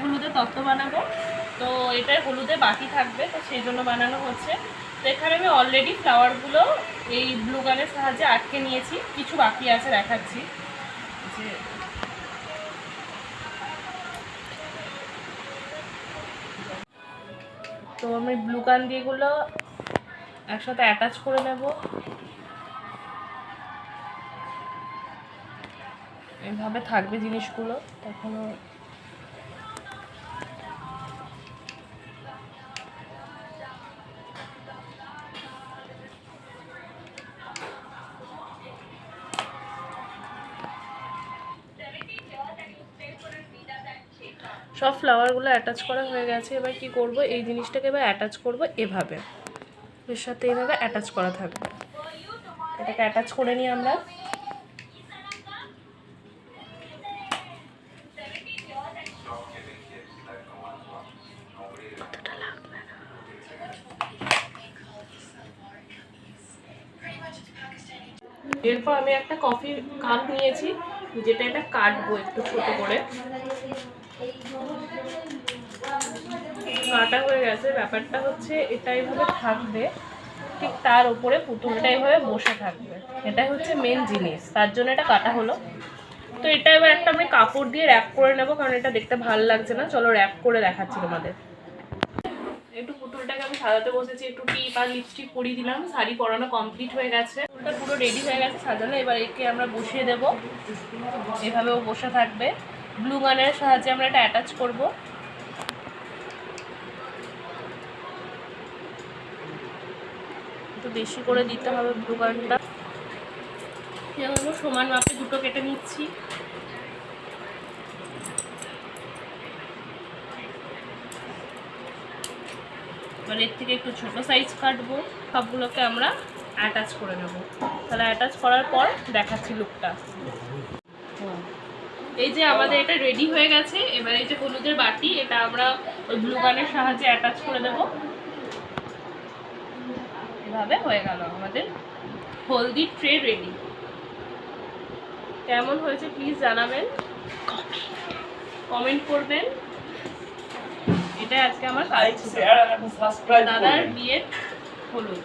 হলুদের তত্ত্ব বানাবো। তো এটাই হলুদে বাকি থাকবে, তো সেই জন্য বানানো হচ্ছে। তো এখানে আমি অলরেডি ফ্লাওয়ারগুলো এই ব্লু গানের সাহায্যে আটকে নিয়েছি, কিছু বাকি আছে দেখাচ্ছি। যে তো আমি ব্লু গান দিয়ে এগুলো একসাথে অ্যাটাচ করে নেব। এইভাবে থাকবে জিনিসগুলো তখন। সব ফ্লাওয়ারগুলো অ্যাটাচ করা হয়ে গেছে। এবার কি করব, এই জিনিসটাকে এবার অ্যাটাচ করব এভাবে, এর সাথে এইভাবে অ্যাটাচ করা থাকবে। এটাকে অ্যাটাচ করে নিই আমরা। এরপর আমি একটা কফি কাপ নিয়েছি, যেটা এটা কাটবো একটু ছোট করে। কাটা হয়ে গেছে। ব্যাপারটা হচ্ছে এটা এইভাবে থাকবে, ঠিক তার উপরে পুতুলটা এইভাবে বসে থাকবে। এটাই হচ্ছে মেন জিনিস, তার জন্য এটা কাটা হলো। তো এটা এবার একটা আমি কাপড় দিয়ে র্যাপ করে নেবো, কারণ এটা দেখতে ভালো লাগছে না। চলো র্যাপ করে দেখাচ্ছি তোমাদের। একটু পুতুলটাকে আমি সাজাতে বসেছি, একটু টিপ আর লিপস্টিক পরিয়ে দিলাম। শাড়ি পরানো কমপ্লিট হয়ে গেছে, পুতুলটা পুরো রেডি হয়ে গেছে সাজানো। এবার একে আমরা বসিয়ে দেবো, এভাবেও বসে থাকবে। ব্লু গানের সাহায্যে আমরা এটা অ্যাটাচ করবো। একটু বেশি করে দিতে হবে ব্লু গানটা। সমান মাপে দুটো কেটে নিচ্ছি। এবার এর থেকে একটু ছোট সাইজ কাটবো। সবগুলোকে আমরা অ্যাটাচ করে নেব। তাহলে অ্যাটাচ করার পর দেখাচ্ছি লুকটা। এই যে আমাদের এটা রেডি হয়ে গেছে। এবার এই যে হলুদের বাটি, এটা আমরা ওই ব্লু গানের সাহায্যে অ্যাটাচ করে দেব। এভাবে হয়ে গেল আমাদের হলদি ট্রে রেডি। কেমন হয়েছে প্লিজ জানাবেন, কমেন্ট করবেন। এটা আজকে আমার দাদার বিয়ের হলুদ।